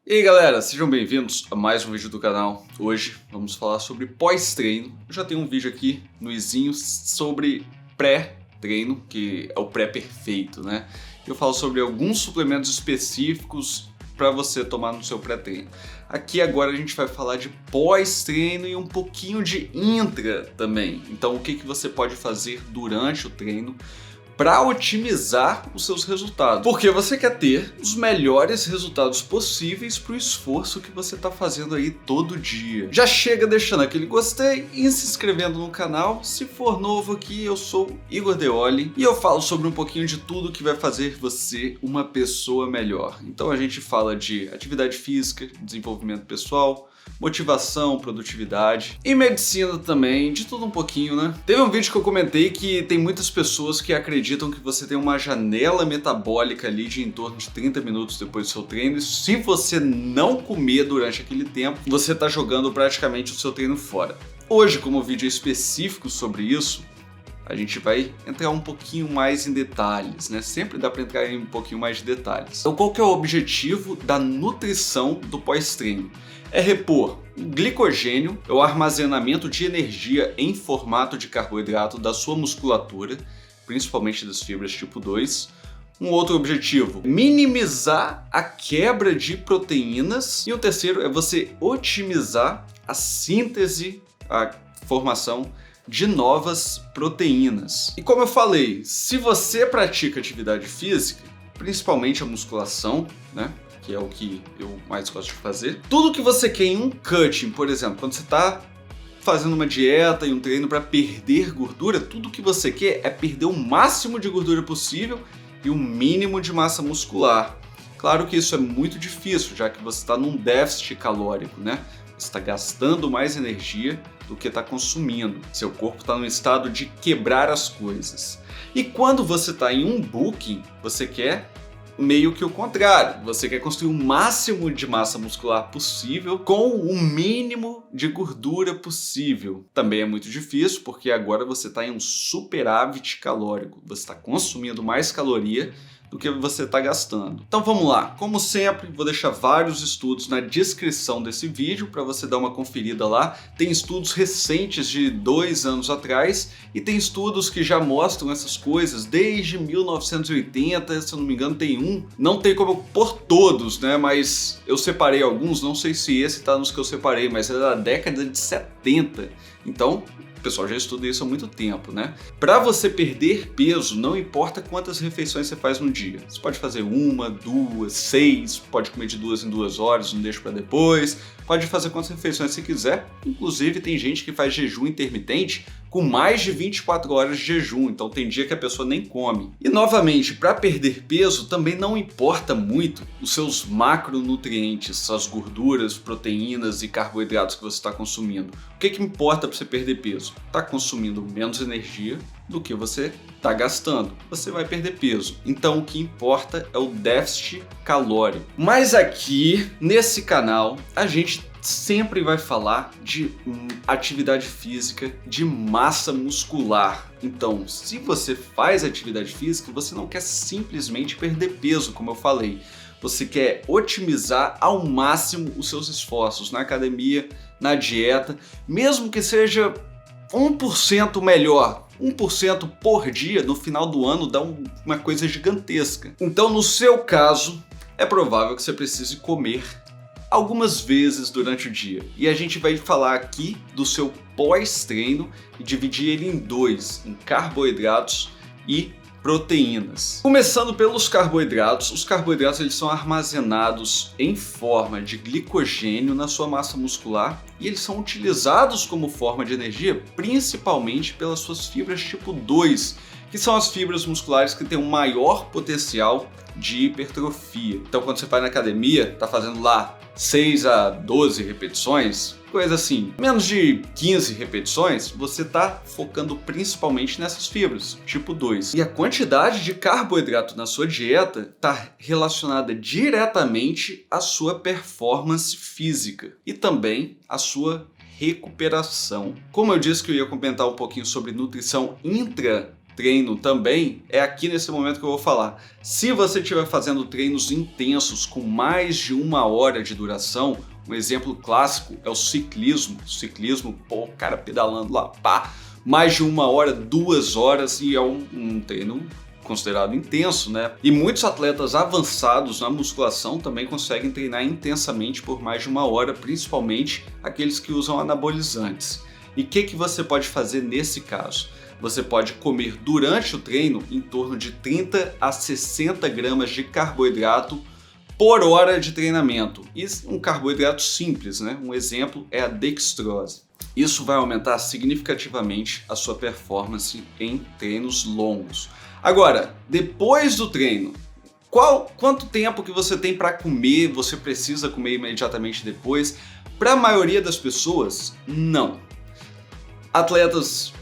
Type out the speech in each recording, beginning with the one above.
E aí galera, sejam bem-vindos a mais um vídeo do canal. Hoje vamos falar sobre pós-treino. Eu já tenho um vídeo aqui no izinho sobre pré-treino, que é o pré-perfeito, né? Eu falo sobre alguns suplementos específicos para você tomar no seu pré-treino. Aqui agora a gente vai falar de pós-treino e um pouquinho de intra também. Então o que você pode fazer durante o treino para otimizar os seus resultados. Porque você quer ter os melhores resultados possíveis para o esforço que você está fazendo aí todo dia. Já chega deixando aquele gostei e se inscrevendo no canal. Se for novo aqui, eu sou Igor Deoli e eu falo sobre um pouquinho de tudo que vai fazer você uma pessoa melhor. Então a gente fala de atividade física, desenvolvimento pessoal, motivação, produtividade e medicina também, de tudo um pouquinho, né? Teve um vídeo que eu comentei que tem muitas pessoas que acreditam que você tem uma janela metabólica ali de em torno de 30 minutos depois do seu treino e se você não comer durante aquele tempo, você tá jogando praticamente o seu treino fora. Hoje, como vídeo específico sobre isso, a gente vai entrar um pouquinho mais em detalhes, né? Sempre dá para entrar em um pouquinho mais de detalhes. Então, qual que é o objetivo da nutrição do pós-treino? É repor o glicogênio, é o armazenamento de energia em formato de carboidrato da sua musculatura, principalmente das fibras tipo 2. Um outro objetivo, minimizar a quebra de proteínas. E o terceiro é você otimizar a síntese, a formação de novas proteínas. E como eu falei, se você pratica atividade física, principalmente a musculação, né, que é o que eu mais gosto de fazer, tudo que você quer em um cutting, por exemplo, quando você está fazendo uma dieta e um treino para perder gordura, tudo que você quer é perder o máximo de gordura possível e o mínimo de massa muscular. Claro que isso é muito difícil, já que você está num déficit calórico, né? Você está gastando mais energia do que está consumindo. Seu corpo está no estado de quebrar as coisas. E quando você está em um booking, você quer meio que o contrário. Você quer construir o máximo de massa muscular possível com o mínimo de gordura possível. Também é muito difícil porque agora você está em um superávit calórico. Você está consumindo mais caloria do que você está gastando. Então vamos lá, como sempre vou deixar vários estudos na descrição desse vídeo para você dar uma conferida lá. Tem estudos recentes de 2 anos atrás e tem estudos que já mostram essas coisas desde 1980, se eu não me engano tem um, não tem como eu pôr todos, né, mas eu separei alguns, não sei se esse está nos que eu separei, mas é da década de 70, então o pessoal já estuda isso há muito tempo, né? Para você perder peso, não importa quantas refeições você faz no dia. Você pode fazer 1, 2, 6, pode comer de 2 em 2 horas, não deixa para depois. Pode fazer quantas refeições você quiser. Inclusive, tem gente que faz jejum intermitente com mais de 24 horas de jejum, então tem dia que a pessoa nem come. E novamente, para perder peso, também não importa muito os seus macronutrientes, as gorduras, proteínas e carboidratos que você está consumindo. O que importa para você perder peso? Está consumindo menos energia do que você está gastando. Você vai perder peso. Então o que importa é o déficit calórico. Mas aqui, nesse canal, a gente sempre vai falar de atividade física, de massa muscular. Então, se você faz atividade física, você não quer simplesmente perder peso, como eu falei. Você quer otimizar ao máximo os seus esforços na academia, na dieta, mesmo que seja 1% melhor. 1% por dia no final do ano dá uma coisa gigantesca. Então, no seu caso, é provável que você precise comer algumas vezes durante o dia. E a gente vai falar aqui do seu pós-treino e dividir ele em dois, em carboidratos e proteínas. Começando pelos carboidratos, os carboidratos eles são armazenados em forma de glicogênio na sua massa muscular e eles são utilizados como forma de energia principalmente pelas suas fibras tipo 2, que são as fibras musculares que têm um maior potencial de hipertrofia. Então quando você vai na academia, tá fazendo lá 6 a 12 repetições, coisa assim, menos de 15 repetições, você está focando principalmente nessas fibras, tipo 2. E a quantidade de carboidrato na sua dieta está relacionada diretamente à sua performance física e também à sua recuperação. Como eu disse que eu ia comentar um pouquinho sobre nutrição intra treino também é aqui nesse momento que eu vou falar. Se você estiver fazendo treinos intensos com mais de 1 hora de duração, um exemplo clássico é o ciclismo. O cara pedalando lá, pá, mais de 1 hora, 2 horas, e é um treino considerado intenso, né? E muitos atletas avançados na musculação também conseguem treinar intensamente por mais de 1 hora, principalmente aqueles que usam anabolizantes. E o que você pode fazer nesse caso? Você pode comer durante o treino em torno de 30 a 60 gramas de carboidrato por hora de treinamento. E um carboidrato simples, né? Um exemplo é a dextrose. Isso vai aumentar significativamente a sua performance em treinos longos. Agora, depois do treino, quanto tempo que você tem para comer? Você precisa comer imediatamente depois? Para a maioria das pessoas, não. Atletas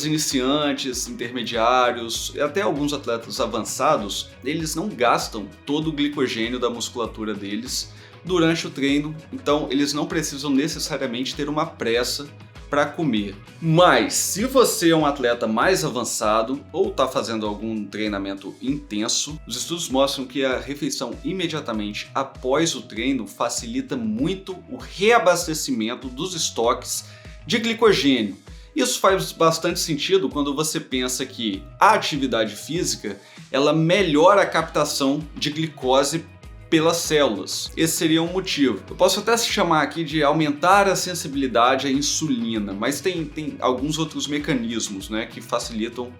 iniciantes, intermediários, e até alguns atletas avançados, eles não gastam todo o glicogênio da musculatura deles durante o treino, então eles não precisam necessariamente ter uma pressa para comer. Mas se você é um atleta mais avançado ou está fazendo algum treinamento intenso, os estudos mostram que a refeição imediatamente após o treino facilita muito o reabastecimento dos estoques de glicogênio. Isso faz bastante sentido quando você pensa que a atividade física ela melhora a captação de glicose pelas células. Esse seria um motivo. Eu posso até se chamar aqui de aumentar a sensibilidade à insulina, mas tem alguns outros mecanismos, né, que facilitam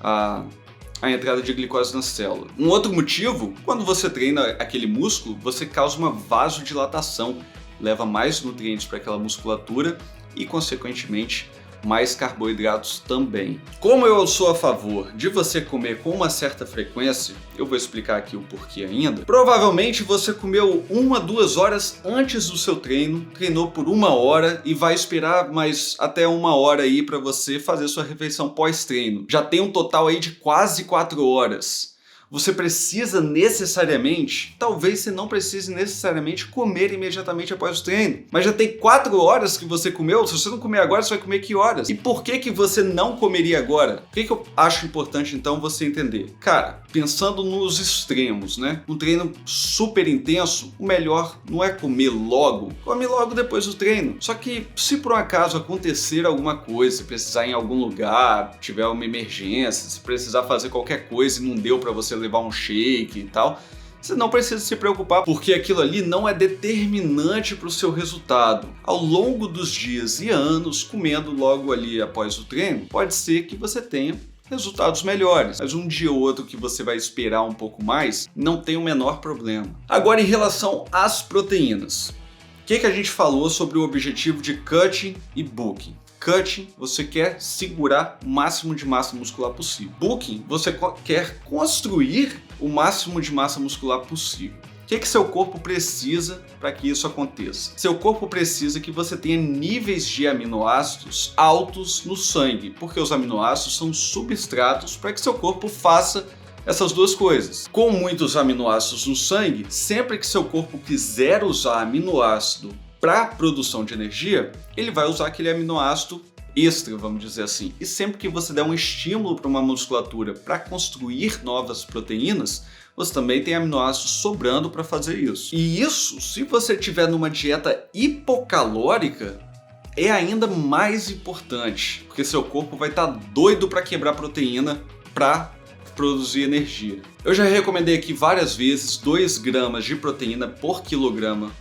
a entrada de glicose na célula. Um outro motivo, quando você treina aquele músculo, você causa uma vasodilatação, leva mais nutrientes para aquela musculatura e, consequentemente, mais carboidratos também. Como eu sou a favor de você comer com uma certa frequência, eu vou explicar aqui o porquê ainda. Provavelmente você comeu 1-2 horas antes do seu treino, treinou por 1 hora e vai esperar mais até 1 hora aí para você fazer sua refeição pós-treino. Já tem um total aí de quase 4 horas. Você precisa necessariamente, talvez você não precise necessariamente comer imediatamente após o treino, mas já tem 4 horas que você comeu. Se você não comer agora, você vai comer que horas? E por que você não comeria agora? O que eu acho importante então você entender? Cara, pensando nos extremos, né? Um treino super intenso, o melhor não é comer logo, come logo depois do treino. Só que se por um acaso acontecer alguma coisa, se precisar ir em algum lugar, tiver uma emergência, se precisar fazer qualquer coisa e não deu para você levar um shake e tal, você não precisa se preocupar, porque aquilo ali não é determinante para o seu resultado. Ao longo dos dias e anos, comendo logo ali após o treino, pode ser que você tenha resultados melhores, mas um dia ou outro que você vai esperar um pouco mais, não tem o menor problema. Agora, em relação às proteínas, o que a gente falou sobre o objetivo de cutting e bulking? Cutting, você quer segurar o máximo de massa muscular possível. Bulking, você quer construir o máximo de massa muscular possível. O que seu corpo precisa para que isso aconteça? Seu corpo precisa que você tenha níveis de aminoácidos altos no sangue, porque os aminoácidos são substratos para que seu corpo faça essas duas coisas. Com muitos aminoácidos no sangue, sempre que seu corpo quiser usar aminoácido para produção de energia, ele vai usar aquele aminoácido extra, vamos dizer assim. E sempre que você der um estímulo para uma musculatura para construir novas proteínas, você também tem aminoácidos sobrando para fazer isso. E isso, se você tiver numa dieta hipocalórica, é ainda mais importante, porque seu corpo vai estar doido para quebrar proteína para produzir energia. Eu já recomendei aqui várias vezes 2 gramas de proteína por quilograma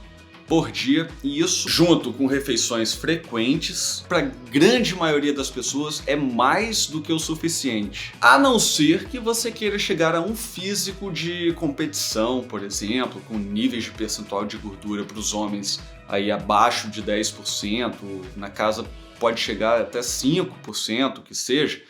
por dia, e isso, junto com refeições frequentes, para a grande maioria das pessoas é mais do que o suficiente. A não ser que você queira chegar a um físico de competição, por exemplo, com níveis de percentual de gordura para os homens aí abaixo de 10%, na casa pode chegar até 5%, que seja,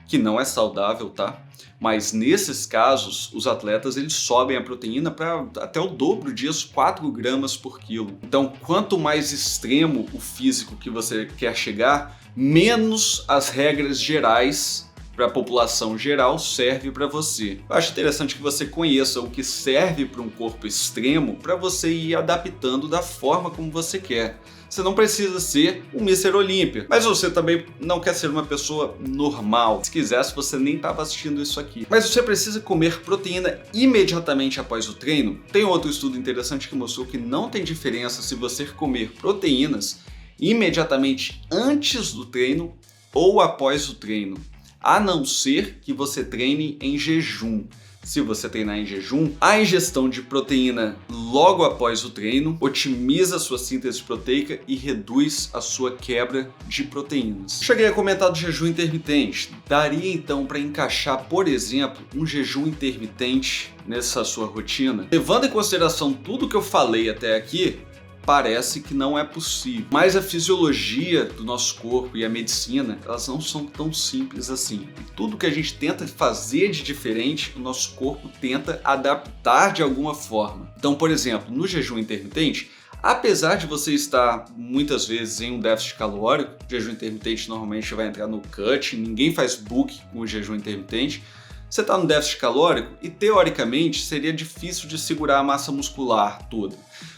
que não é saudável, tá? Mas nesses casos, os atletas eles sobem a proteína para até o dobro disso, 4 gramas por quilo. Então, quanto mais extremo o físico que você quer chegar, menos as regras gerais para a população geral serve para você. Eu acho interessante que você conheça o que serve para um corpo extremo para você ir adaptando da forma como você quer. Você não precisa ser um Mr. Olímpia, mas você também não quer ser uma pessoa normal. Se quisesse, você nem estava assistindo isso aqui. Mas você precisa comer proteína imediatamente após o treino? Tem outro estudo interessante que mostrou que não tem diferença se você comer proteínas imediatamente antes do treino ou após o treino, a não ser que você treine em jejum. Se você treinar em jejum, a ingestão de proteína logo após o treino otimiza a sua síntese proteica e reduz a sua quebra de proteínas. Cheguei a comentar do jejum intermitente. Daria então para encaixar, por exemplo, um jejum intermitente nessa sua rotina? Levando em consideração tudo que eu falei até aqui, parece que não é possível. Mas a fisiologia do nosso corpo e a medicina, elas não são tão simples assim. E tudo que a gente tenta fazer de diferente, o nosso corpo tenta adaptar de alguma forma. Então, por exemplo, no jejum intermitente, apesar de você estar muitas vezes em um déficit calórico, o jejum intermitente normalmente vai entrar no cut, ninguém faz book com o jejum intermitente, você está no déficit calórico e teoricamente seria difícil de segurar a massa muscular toda.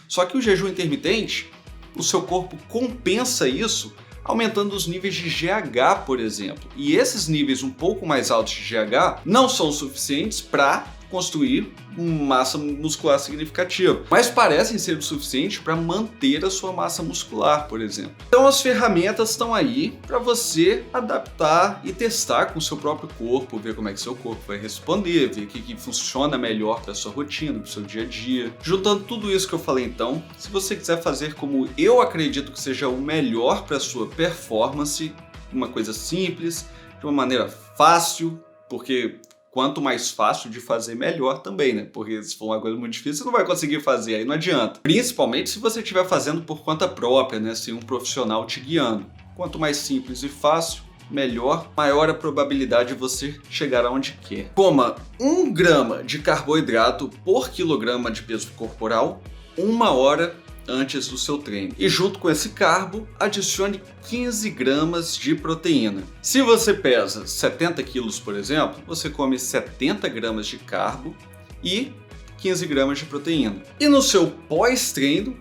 Só que o jejum intermitente, o seu corpo compensa isso aumentando os níveis de GH, por exemplo. E esses níveis um pouco mais altos de GH não são suficientes para construir massa muscular significativa, mas parecem ser o suficiente para manter a sua massa muscular, por exemplo. Então as ferramentas estão aí para você adaptar e testar com o seu próprio corpo, ver como é que seu corpo vai responder, ver o que funciona melhor para a sua rotina, para o seu dia a dia. Juntando tudo isso que eu falei então, se você quiser fazer como eu acredito que seja o melhor para a sua performance, uma coisa simples, de uma maneira fácil, porque quanto mais fácil de fazer, melhor também, né? Porque se for uma coisa muito difícil, você não vai conseguir fazer, aí não adianta. Principalmente se você estiver fazendo por conta própria, né? Sem um profissional te guiando. Quanto mais simples e fácil, melhor, maior a probabilidade de você chegar aonde quer. Coma 1 grama de carboidrato por quilograma de peso corporal, 1 hora antes do seu treino. E junto com esse carbo, adicione 15 gramas de proteína. Se você pesa 70 quilos, por exemplo, você come 70 gramas de carbo e 15 gramas de proteína. E no seu pós-treino,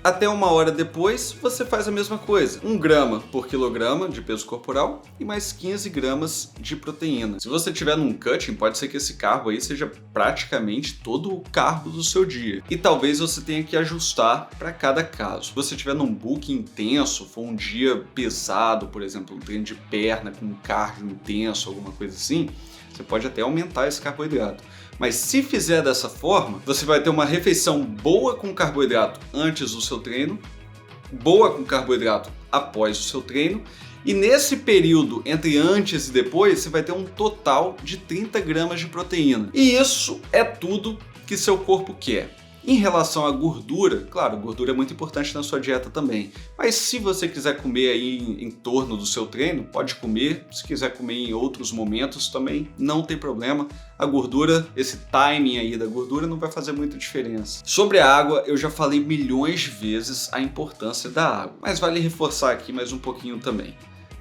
até 1 hora depois, você faz a mesma coisa. 1 grama por quilograma de peso corporal e mais 15 gramas de proteína. Se você estiver num cutting, pode ser que esse carbo aí seja praticamente todo o carbo do seu dia. E talvez você tenha que ajustar para cada caso. Se você estiver num book intenso, for um dia pesado, por exemplo, um treino de perna com um cardio intenso, alguma coisa assim, você pode até aumentar esse carboidrato. Mas se fizer dessa forma, você vai ter uma refeição boa com carboidrato antes do seu treino, boa com carboidrato após o seu treino, e nesse período entre antes e depois, você vai ter um total de 30 gramas de proteína. E isso é tudo que seu corpo quer. Em relação à gordura, claro, gordura é muito importante na sua dieta também, mas se você quiser comer aí em torno do seu treino, pode comer. Se quiser comer em outros momentos também, não tem problema. A gordura, esse timing aí da gordura não vai fazer muita diferença. Sobre a água, eu já falei milhões de vezes a importância da água, mas vale reforçar aqui mais um pouquinho também.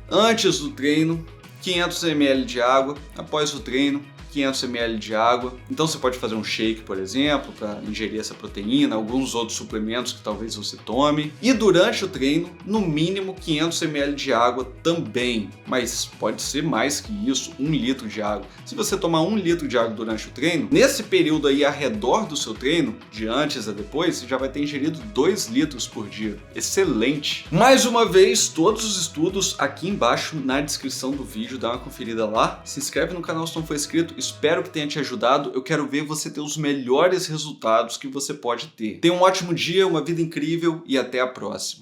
Antes do treino, 500 ml de água, após o treino, 500 ml de água. Então você pode fazer um shake, por exemplo, para ingerir essa proteína, alguns outros suplementos que talvez você tome. E durante o treino, no mínimo 500 ml de água também, mas pode ser mais que isso, 1 litro de água. Se você tomar 1 litro de água durante o treino, nesse período aí ao redor do seu treino, de antes a depois, você já vai ter ingerido 2 litros por dia. Excelente! Mais uma vez, todos os estudos aqui embaixo na descrição do vídeo, dá uma conferida lá. Se inscreve no canal se não for inscrito. Espero que tenha te ajudado. Eu quero ver você ter os melhores resultados que você pode ter. Tenha um ótimo dia, uma vida incrível e até a próxima.